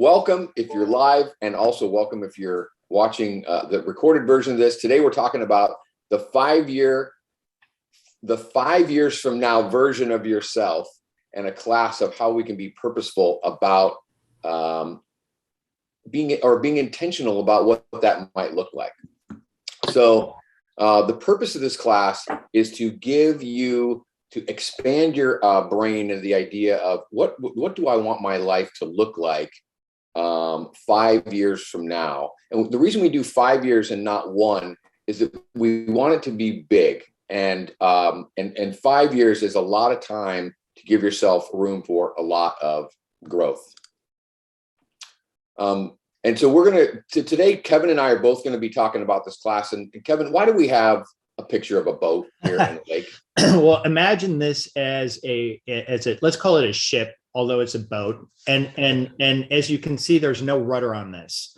welcome if you're live, and also welcome if you're watching the recorded version of this. Today, we're talking about the 5 years from now version of yourself, and a class of how we can be purposeful about being intentional about what that might look like. So the purpose of this class is to expand your brain and the idea of what do I want my life to look like 5 years from now. And the reason we do 5 years and not one is that we want it to be big. And 5 years is a lot of time to give yourself room for a lot of growth. And so today, Kevin and I are both going to be talking about this class. And Kevin, why do we have a picture of a boat here in the lake? Well, imagine this as let's call it a ship, although it's a boat. And as you can see, there's no rudder on this.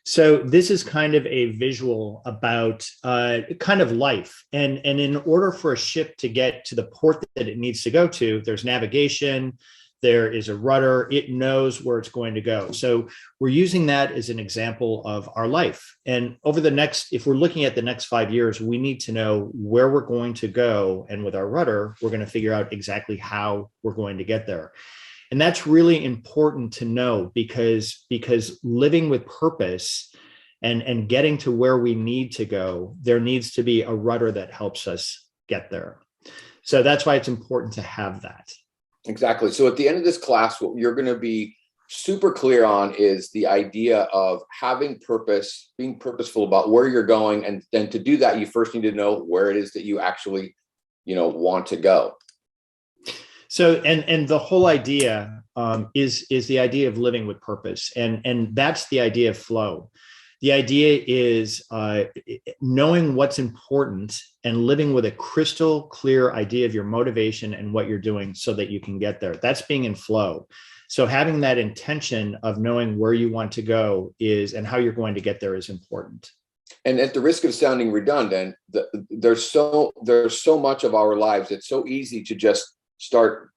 So this is kind of a visual about kind of life. And in order for a ship to get to the port that it needs to go to, there's navigation, there is a rudder, it knows where it's going to go. So we're using that as an example of our life. And if we're looking at the next 5 years, we need to know where we're going to go. And with our rudder, we're going to figure out exactly how we're going to get there. And that's really important to know because living with purpose and getting to where we need to go, there needs to be a rudder that helps us get there. So that's why it's important to have that. Exactly. So at the end of this class, what you're going to be super clear on is the idea of having purpose, being purposeful about where you're going. And then to do that, you first need to know where it is that you actually, want to go. So, and the whole idea is the idea of living with purpose. And that's the idea of flow. The idea is knowing what's important and living with a crystal clear idea of your motivation and what you're doing so that you can get there. That's being in flow. So having that intention of knowing where you want to go and how you're going to get there is important. And at the risk of sounding redundant, there's so much of our lives. It's so easy to just start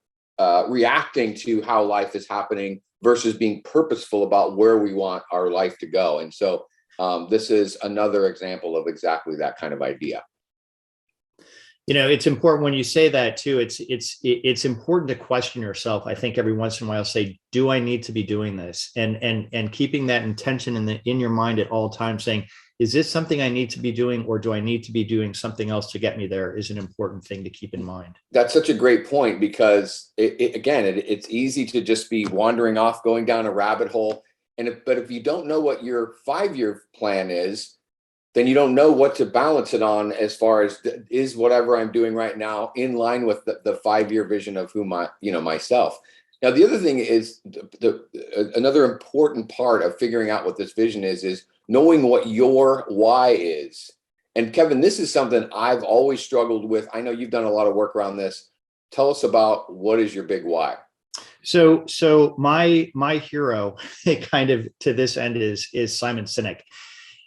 reacting to how life is happening versus being purposeful about where we want our life to go. And so this is another example of exactly that kind of idea. It's important when you say that too. It's important to question yourself. I think every once in a while, say, do I need to be doing this? And keeping that intention in your mind at all times, saying, is this something I need to be doing, or do I need to be doing something else to get me there, is an important thing to keep in mind. That's such a great point, because it's easy to just be wandering off, going down a rabbit hole. But if you don't know what your 5-year plan is, then you don't know what to balance it on as far as is whatever I'm doing right now in line with the 5-year vision of myself. Now, the other thing is another important part of figuring out what this vision is knowing what your why is. And Kevin, this is something I've always struggled with. I know you've done a lot of work around this. Tell us about what is your big why. So my hero kind of to this end is Simon Sinek.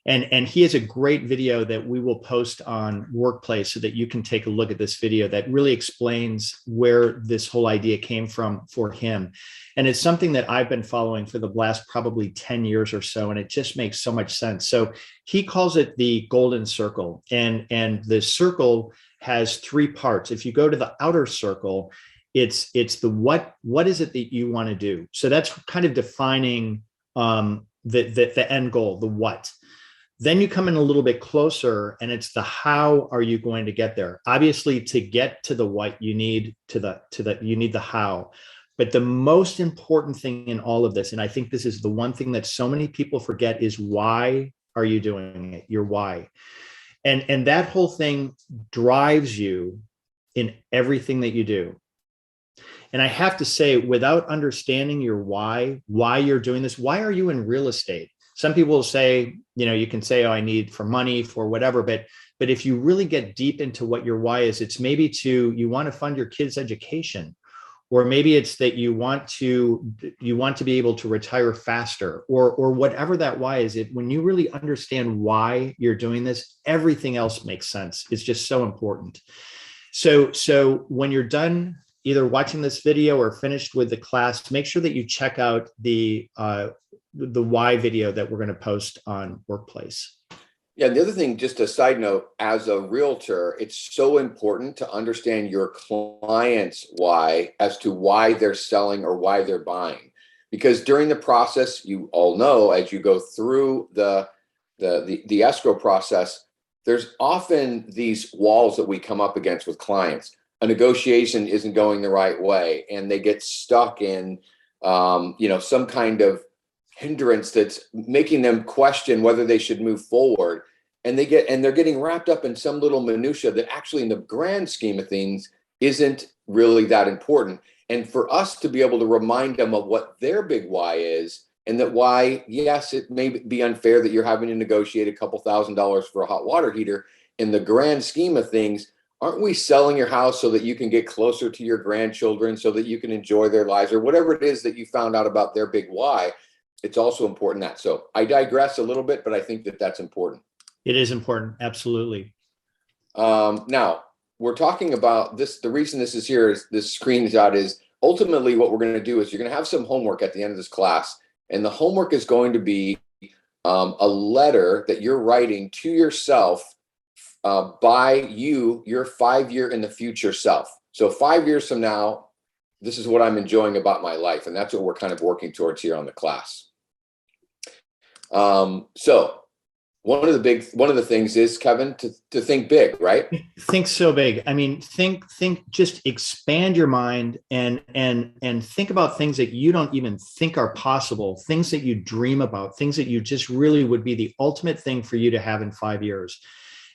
And he has a great video that we will post on Workplace so that you can take a look at this video that really explains where this whole idea came from for him. And it's something that I've been following for the last probably 10 years or so, and it just makes so much sense. So he calls it the golden circle, and the circle has 3 parts. If you go to the outer circle, it's the what is it that you want to do? So that's kind of defining the end goal, the what. Then you come in a little bit closer, and it's the how are you going to get there? Obviously, to get to the what, you need the how. But the most important thing in all of this, and I think this is the one thing that so many people forget, is why are you doing it? Your why. And that whole thing drives you in everything that you do. And I have to say, without understanding your why you're doing this, why are you in real estate? Some people will say, you can say, oh, I need for money, for whatever. But if you really get deep into what your why is, it's maybe you want to fund your kids' education, or maybe it's that you want to be able to retire faster, or whatever that why is. When you really understand why you're doing this, everything else makes sense. It's just so important. So when you're done either watching this video or finished with the class, make sure that you check out the why video that we're going to post on Workplace. Yeah, the other thing, just a side note, as a realtor, it's so important to understand your client's why as to why they're selling or why they're buying. Because during the process, you all know, as you go through the escrow process, there's often these walls that we come up against with clients. A negotiation isn't going the right way, and they get stuck in some kind of hindrance that's making them question whether they should move forward, and they're getting wrapped up in some little minutia that actually in the grand scheme of things isn't really that important. And for us to be able to remind them of what their big why is, and that why, yes, it may be unfair that you're having to negotiate a couple $1,000s for a hot water heater. In the grand scheme of things, aren't we selling your house so that you can get closer to your grandchildren, so that you can enjoy their lives, or whatever it is that you found out about their big why? It's also important that. So I digress a little bit, but I think that that's important. It is important. Absolutely. Now we're talking about this. The reason this is here is this screenshot is ultimately what we're going to do is you're going to have some homework at the end of this class. And the homework is going to be a letter that you're writing to yourself by your 5-year in the future self. So 5 years from now, this is what I'm enjoying about my life. And that's what we're kind of working towards here on the class. So one of the things is, Kevin, to think big, right? Think so big. I mean, think, just expand your mind and think about things that you don't even think are possible, things that you dream about, things that you just really would be the ultimate thing for you to have in 5 years.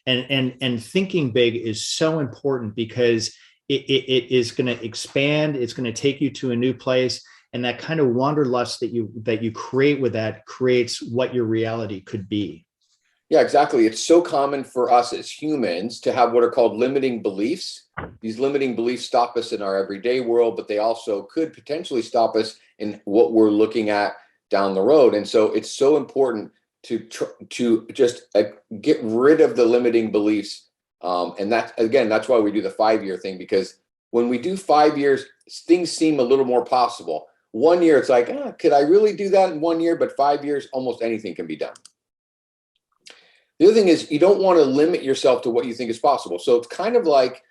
And thinking big is so important because it is going to expand. It's going to take you to a new place. And that kind of wanderlust that you create with that creates what your reality could be. Yeah, exactly. It's so common for us as humans to have what are called limiting beliefs. These limiting beliefs stop us in our everyday world, but they also could potentially stop us in what we're looking at down the road. And so it's so important to just get rid of the limiting beliefs. And that's why we do the 5-year thing, because when we do 5 years, things seem a little more possible. 1 year, it's like, could I really do that in 1 year? But 5 years, almost anything can be done. The other thing is you don't want to limit yourself to what you think is possible. So it's kind of like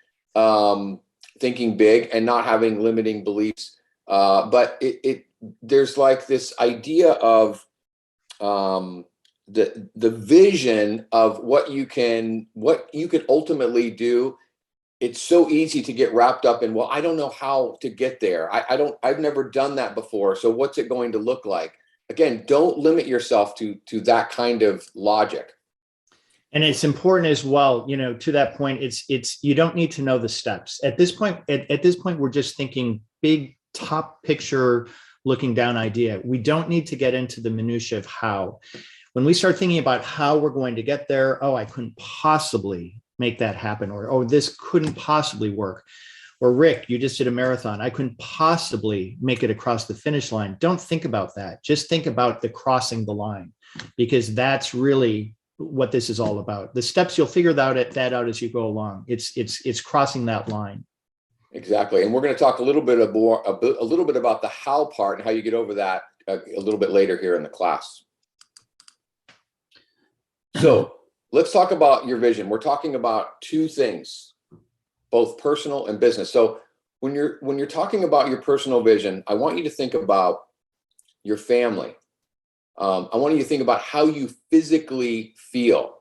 thinking big and not having limiting beliefs. But there's like this idea of the vision of what you can ultimately do. It's so easy to get wrapped up in, well, I don't know how to get there. I've never done that before. So what's it going to look like? Again, don't limit yourself to that kind of logic. And it's important as well, to that point, it's you don't need to know the steps at this point. At this point, we're just thinking big, top picture, looking down idea. We don't need to get into the minutia of how. When we start thinking about how we're going to get there, I couldn't possibly make that happen, or this couldn't possibly work. Or Rick, you just did a marathon. I couldn't possibly make it across the finish line. Don't think about that. Just think about the crossing the line, because that's really what this is all about. The steps, you'll figure that out as you go along. It's crossing that line. Exactly. And we're going to talk a little bit about the how part and how you get over that a little bit later here in the class. So let's talk about your vision. We're talking about two things, both personal and business. So when you're talking about your personal vision, I want you to think about your family. I want you to think about how you physically feel.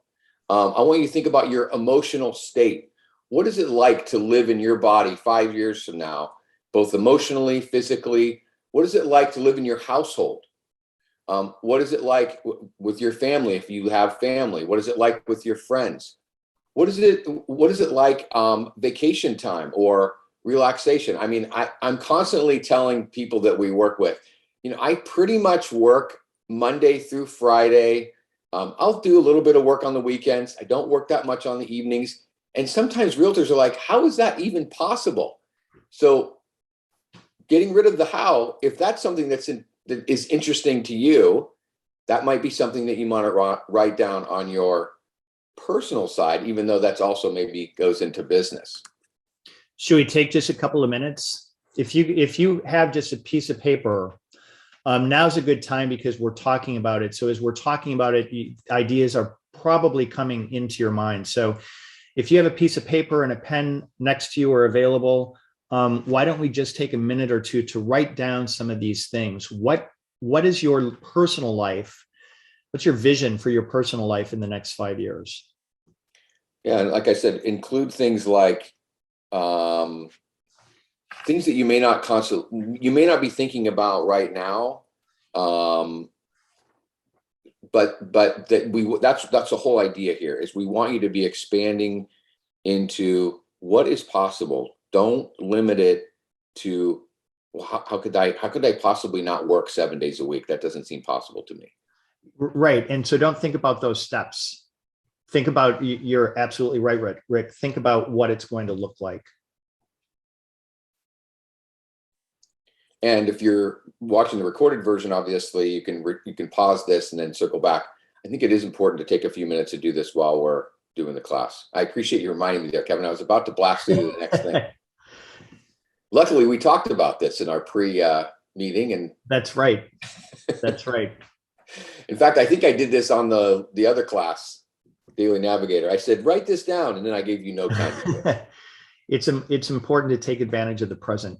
I want you to think about your emotional state. What is it like to live in your body 5 years from now, both emotionally, physically? What is it like to live in your household? What is it like with your family if you have family? What is it like with your friends? What is it like vacation time or relaxation? I mean, I'm constantly telling people that we work with, I pretty much work Monday through Friday. I'll do a little bit of work on the weekends. I don't work that much on the evenings. And sometimes realtors are like, how is that even possible? So getting rid of the how, if that's something that is interesting to you, that might be something that you want to write down on your personal side, even though that's also maybe goes into business. Should we take just a couple of minutes? If you have just a piece of paper, now's a good time because we're talking about it. So as we're talking about it, ideas are probably coming into your mind. So if you have a piece of paper and a pen next to you or available, why don't we just take a minute or two to write down some of these things? What is your personal life? What's your vision for your personal life in the next 5 years? Yeah, and like I said, include things like things that you may not be thinking about right now, but that's the whole idea here is we want you to be expanding into what is possible. Don't limit it to, well, how could I possibly not work 7 days a week? That doesn't seem possible to me. Right. And so don't think about those steps. Think about, you're absolutely right, Rick. Think about what it's going to look like. And if you're watching the recorded version, obviously you can pause this and then circle back. I think it is important to take a few minutes to do this while we're doing the class. I appreciate you reminding me there, Kevin. I was about to blast you to the next thing. Luckily, we talked about this in our pre-meeting, and that's right. That's right. In fact, I think I did this on the other class, Daily Navigator. I said, write this down, and then I gave you no time to do it. It's important to take advantage of the present.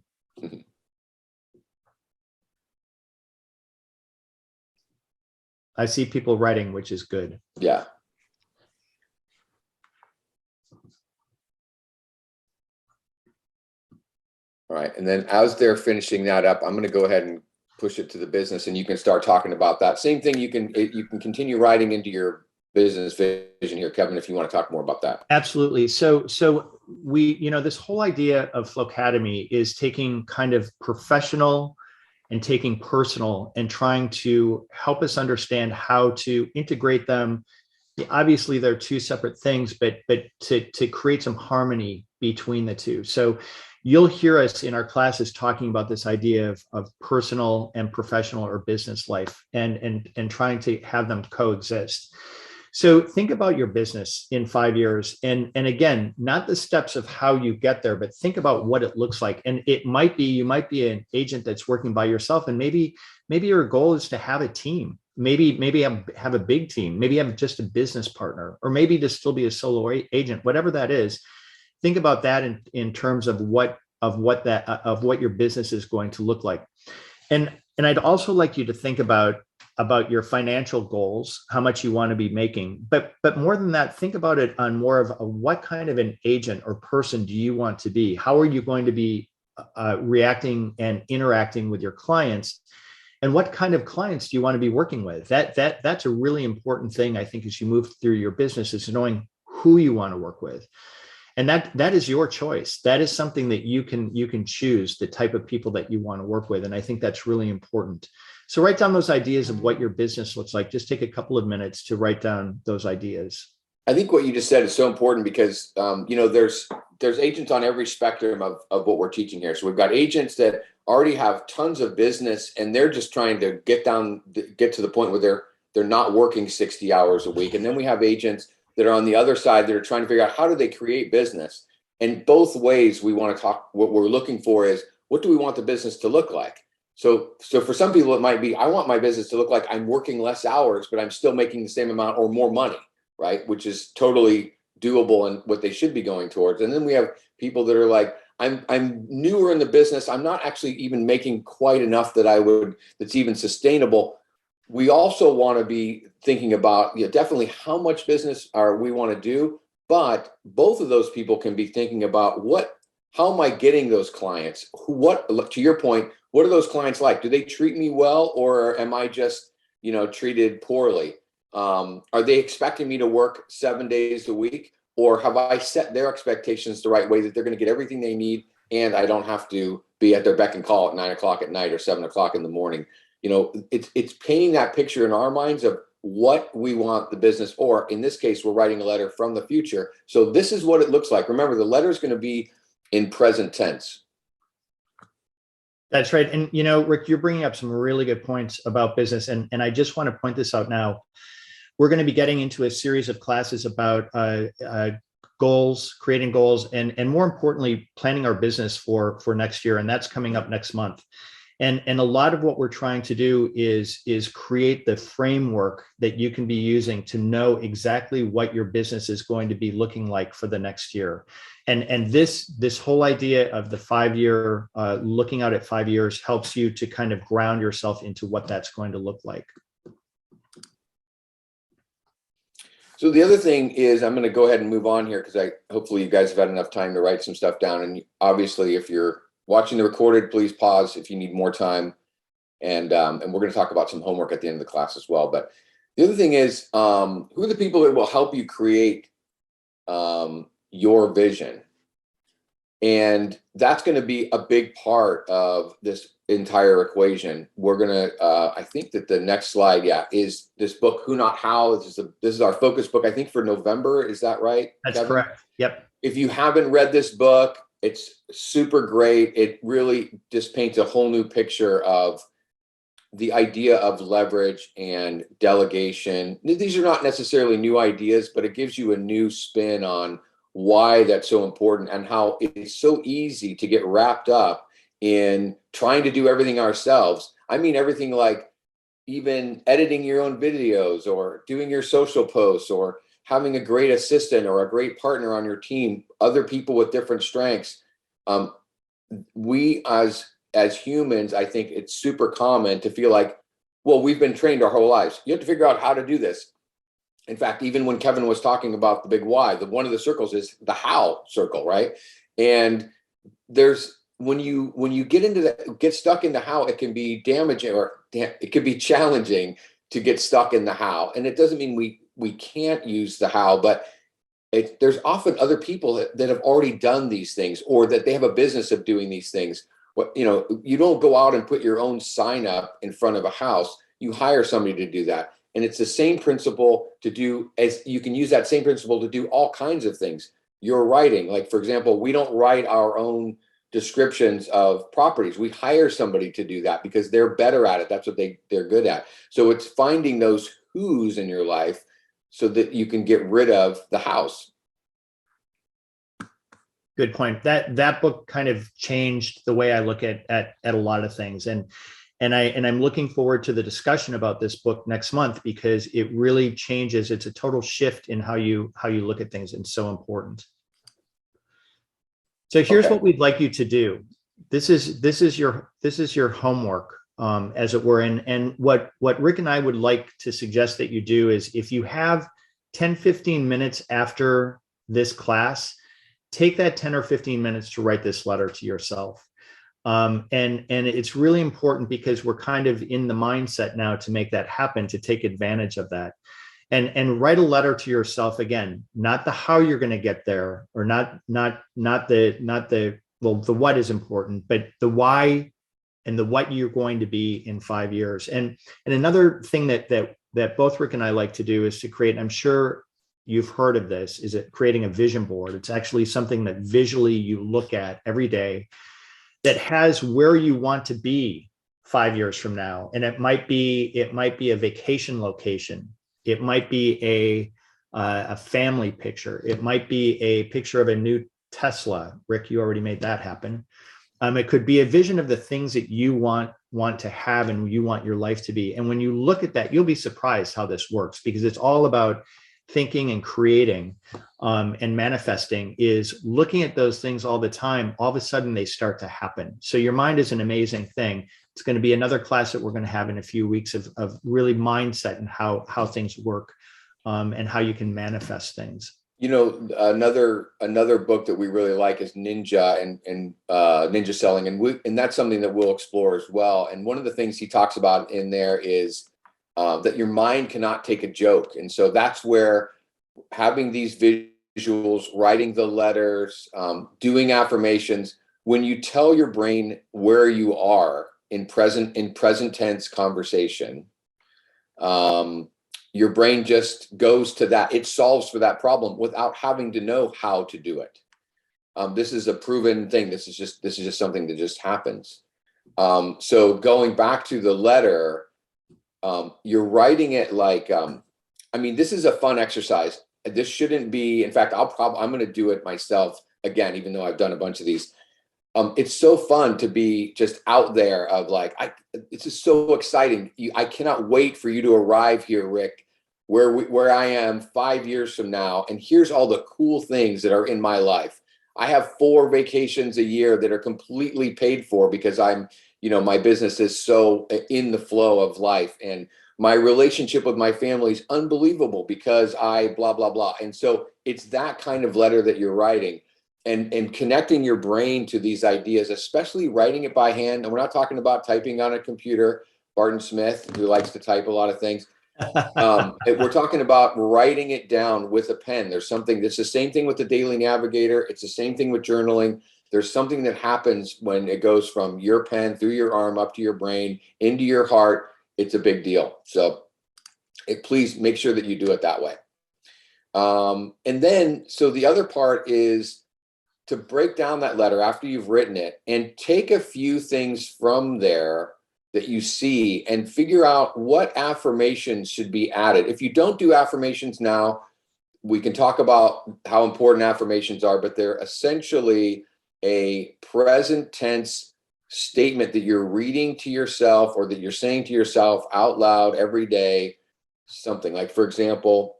I see people writing, which is good. Yeah. All right. And then as they're finishing that up, I'm going to go ahead and push it to the business, and you can start talking about that. Same thing. You can continue writing into your business vision here, Kevin, if you want to talk more about that. Absolutely. So we, this whole idea of Flowcademy is taking kind of professional and taking personal and trying to help us understand how to integrate them. Obviously, they're two separate things, but to create some harmony between the two. So you'll hear us in our classes talking about this idea of personal and professional or business life and trying to have them coexist. So think about your business in 5 years. And again, not the steps of how you get there, but think about what it looks like. And it might be, you might be an agent that's working by yourself. And maybe your goal is to have a team, maybe have a big team, maybe have just a business partner, or maybe to still be a solo agent, whatever that is. Think about that in terms of what your business is going to look like. And I'd also like you to think about your financial goals, how much you want to be making, but more than that, think about it on more of what kind of an agent or person do you want to be? How are you going to be reacting and interacting with your clients? And what kind of clients do you want to be working with? That's a really important thing, I think, as you move through your business, is knowing who you want to work with. And that is your choice. That is something that you can choose the type of people that you want to work with. And I think that's really important. So write down those ideas of what your business looks like. Just take a couple of minutes to write down those ideas. I think what you just said is so important because, there's agents on every spectrum of what we're teaching here. So we've got agents that already have tons of business, and they're just trying to get to the point where they're not working 60 hours a week. And then we have agents that are on the other side that are trying to figure out how do they create business. And both ways we want to talk, what we're looking for is, what do we want the business to look like? So for some people, it might be, I want my business to look like I'm working less hours, but I'm still making the same amount or more money, right? Which is totally doable and what they should be going towards. And then we have people that are like, I'm newer in the business. I'm not actually even making quite enough that's even sustainable. We also want to be thinking about, definitely how much business we want to do, but both of those people can be thinking about how am I getting those clients? To your point, what are those clients like? Do they treat me well, or am I just, treated poorly? Are they expecting me to work 7 days a week, or have I set their expectations the right way that they're going to get everything they need and I don't have to be at their beck and call at 9 o'clock at night or 7 o'clock in the morning? It's painting that picture in our minds of what we want the business, or in this case, we're writing a letter from the future. So this is what it looks like. Remember, the letter is going to be in present tense. That's right. And, Rick, you're bringing up some really good points about business. And I just want to point this out now. We're going to be getting into a series of classes about goals, creating goals, and more importantly, planning our business for next year. And that's coming up next month. And a lot of what we're trying to do is create the framework that you can be using to know exactly what your business is going to be looking like for the next year. And this whole idea of the 5-year, looking out at 5 years, helps you to kind of ground yourself into what that's going to look like. So the other thing is, I'm going to go ahead and move on here because hopefully you guys have had enough time to write some stuff down. And obviously, if you're watching the recorded, please pause if you need more time. And we're going to talk about some homework at the end of the class as well. But the other thing is, who are the people that will help you create your vision? And that's going to be a big part of this entire equation. We're going to, I think that the next slide, is this book, Who Not How. This is our focus book, I think, for November. Is that right, That's Kevin? correct. Yep. If you haven't read this book, it's super great. It really just paints a whole new picture of the idea of leverage and delegation. These are not necessarily new ideas, but it gives you a new spin on why that's so important and how it's so easy to get wrapped up in trying to do everything ourselves. I mean, everything like even editing your own videos or doing your social posts or having a great assistant or a great partner on your team, other people with different strengths. We as humans, I think it's super common to feel like, well, we've been trained our whole lives. You have to figure out how to do this. In fact, even when Kevin was talking about the big why, one of the circles is the how circle, right? And there's when you get stuck in the how, it can be damaging, or it can be challenging to get stuck in the how. And it doesn't mean we can't use the how, but there's often other people that have already done these things, or that they have a business of doing these things. You don't go out and put your own sign up in front of a house. You hire somebody to do that. And it's the same principle as you can use that same principle to do all kinds of things. You're writing, like, for example, we don't write our own descriptions of properties. We hire somebody to do that because they're better at it. That's what they're good at. So it's finding those who's in your life so that you can get rid of the house. Good point. That book kind of changed the way I look at a lot of things. And I'm looking forward to the discussion about this book next month, because it really changes. It's a total shift in how you look at things, and so important. So here's what we'd like you to do. This is your homework, as it were. And what Rick and I would like to suggest that you do is, if you have 10, 15 minutes after this class, take that 10 or 15 minutes to write this letter to yourself. And it's really important, because we're kind of in the mindset now to make that happen, to take advantage of that. And write a letter to yourself, again, not the how you're going to get there, or not the what is important, but the why and the what you're going to be in 5 years. And another thing that both Rick and I like to do is to create, I'm sure you've heard of this, is it creating a vision board. It's actually something that visually you look at every day, that has where you want to be 5 years from now. And it might be a vacation location. It might be a family picture. It might be a picture of a new Tesla. Rick, you already made that happen. It could be a vision of the things that you want to have and you want your life to be. And when you look at that, you'll be surprised how this works, because it's all about thinking and creating, and manifesting is looking at those things all the time. All of a sudden they start to happen. So your mind is an amazing thing. It's going to be another class that we're going to have in a few weeks of really mindset and how things work, and how you can manifest things. Another book that we really like is Ninja and Ninja Selling. And that's something that we'll explore as well. And one of the things he talks about in there is that your mind cannot take a joke. And so that's where having these visuals, writing the letters, doing affirmations, when you tell your brain where you are in present tense conversation, your brain just goes to that. It solves for that problem without having to know how to do it. This is a proven thing. This is just something that just happens. So going back to the letter, you're writing it like, this is a fun exercise. this shouldn't be, in fact, I'm going to do it myself again, even though I've done a bunch of these. It's so fun to be just out there of like, it's just so exciting. I cannot wait for you to arrive here, Rick, where I am 5 years from now. And here's all the cool things that are in my life. I have 4 vacations a year that are completely paid for because my business is so in the flow of life, and my relationship with my family is unbelievable because I blah, blah, blah. And so it's that kind of letter that you're writing. And connecting your brain to these ideas, especially writing it by hand. And we're not talking about typing on a computer, Barton Smith, who likes to type a lot of things. We're talking about writing it down with a pen. It's the same thing with the Daily Navigator. It's the same thing with journaling. There's something that happens when it goes from your pen through your arm up to your brain, into your heart. It's a big deal. So please make sure that you do it that way. And then, so the other part is to break down that letter after you've written it and take a few things from there that you see and figure out what affirmations should be added. If you don't do affirmations now, we can talk about how important affirmations are, but they're essentially a present tense statement that you're reading to yourself or that you're saying to yourself out loud every day. Something like, for example,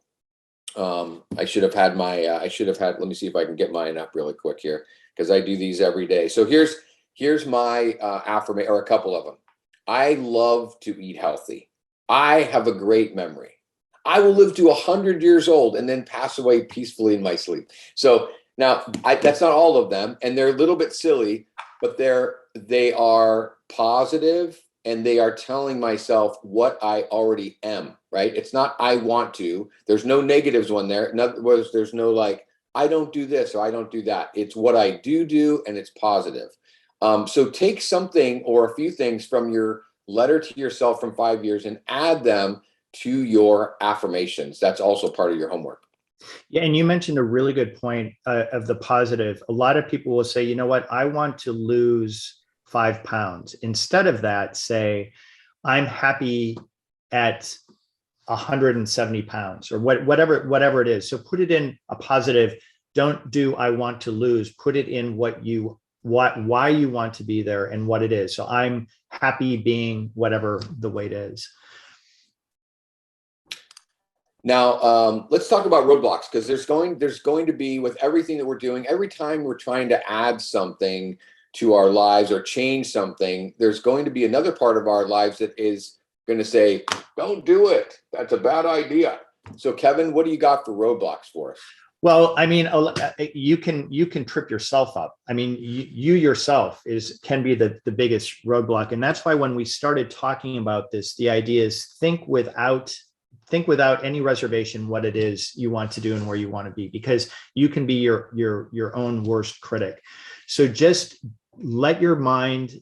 let me see if I can get mine up really quick here, because I do these every day. So here's my affirmation, or a couple of them. I love to eat healthy. I have a great memory. I will live to 100 years old and then pass away peacefully in my sleep. So now that's not all of them, and they're a little bit silly, but they are positive, and they are telling myself what I already am, right? It's not I want to. There's no negatives one there. In other words, there's no like, I don't do this or I don't do that. It's what I do, and it's positive. So take something or a few things from your letter to yourself from 5 years and add them to your affirmations. That's also part of your homework. Yeah, and you mentioned a really good point of the positive. A lot of people will say, you know what, I want to lose 5 pounds. Instead of that, say, I'm happy at 170 pounds or whatever it is. So put it in a positive. Don't do I want to lose. Put it in why you want to be there and what it is. So I'm happy being whatever the weight is. Now, let's talk about roadblocks, because there's going to be, with everything that we're doing, every time we're trying to add something to our lives or change something, there's going to be another part of our lives that is going to say, don't do it. That's a bad idea. So Kevin, what do you got for roadblocks for us? Well, I mean, you can trip yourself up. I mean, you yourself can be the biggest roadblock. And that's why when we started talking about this, the idea is think without any reservation what it is you want to do and where you want to be, because you can be your own worst critic. So just let your mind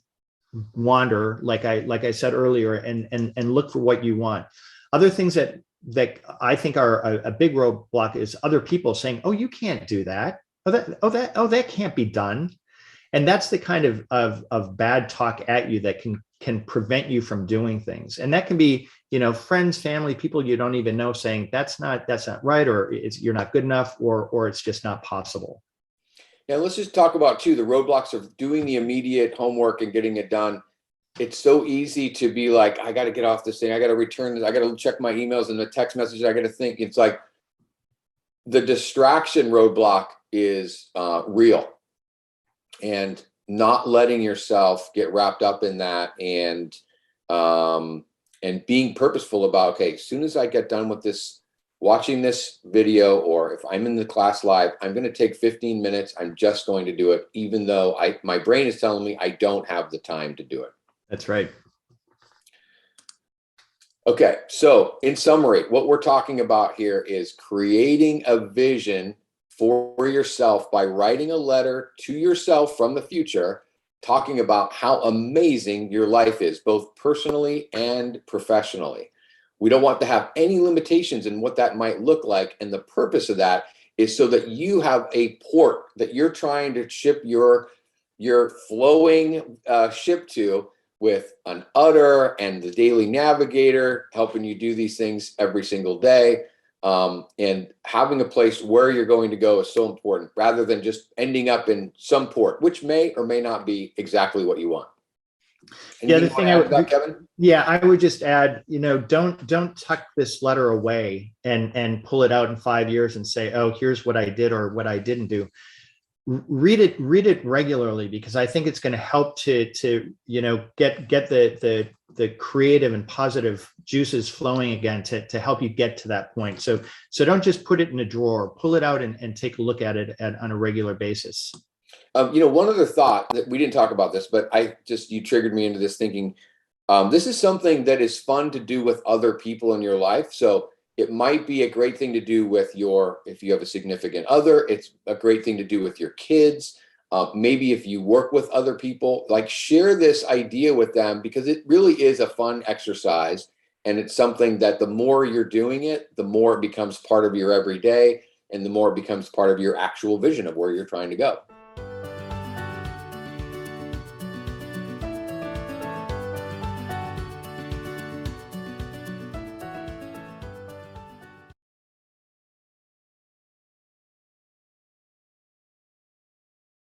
wander, like I said earlier, and look for what you want. Other things that I think are a big roadblock is other people saying, "Oh, you can't do that. That can't be done." And that's the kind of bad talk at you that can prevent you from doing things. And that can be, friends, family, people you don't even know saying that's not right, or you're not good enough, or it's just not possible. Now let's just talk about too the roadblocks of doing the immediate homework and getting it done. It's so easy to be like, I got to get off this thing. I got to return this. I got to check my emails and the text messages. I got to think. It's like the distraction roadblock is real, and not letting yourself get wrapped up in that, and being purposeful about, okay, as soon as I get done with this, watching this video, or if I'm in the class live, I'm going to take 15 minutes. I'm just going to do it, even though my brain is telling me I don't have the time to do it. That's right. Okay, so in summary, what we're talking about here is creating a vision for yourself by writing a letter to yourself from the future, talking about how amazing your life is, both personally and professionally. We don't want to have any limitations in what that might look like. And the purpose of that is so that you have a port that you're trying to ship your flowing ship to, with an udder and the Daily Navigator helping you do these things every single day. And having a place where you're going to go is so important rather than just ending up in some port, which may or may not be exactly what you want. Yeah, Anything the you want thing to I add to that, would, Kevin? yeah, I would just add, don't tuck this letter away and pull it out in 5 years and say, oh, here's what I did or what I didn't do. Read it regularly, because I think it's going to help to get the creative and positive juices flowing again to help you get to that point. So don't just put it in a drawer, pull it out and take a look at it on a regular basis. One other thought that we didn't talk about this, but you triggered me into this thinking. This is something that is fun to do with other people in your life. So it might be a great thing to do with if you have a significant other, it's a great thing to do with your kids. Maybe if you work with other people, like share this idea with them, because it really is a fun exercise. And it's something that the more you're doing it, the more it becomes part of your everyday, and the more it becomes part of your actual vision of where you're trying to go.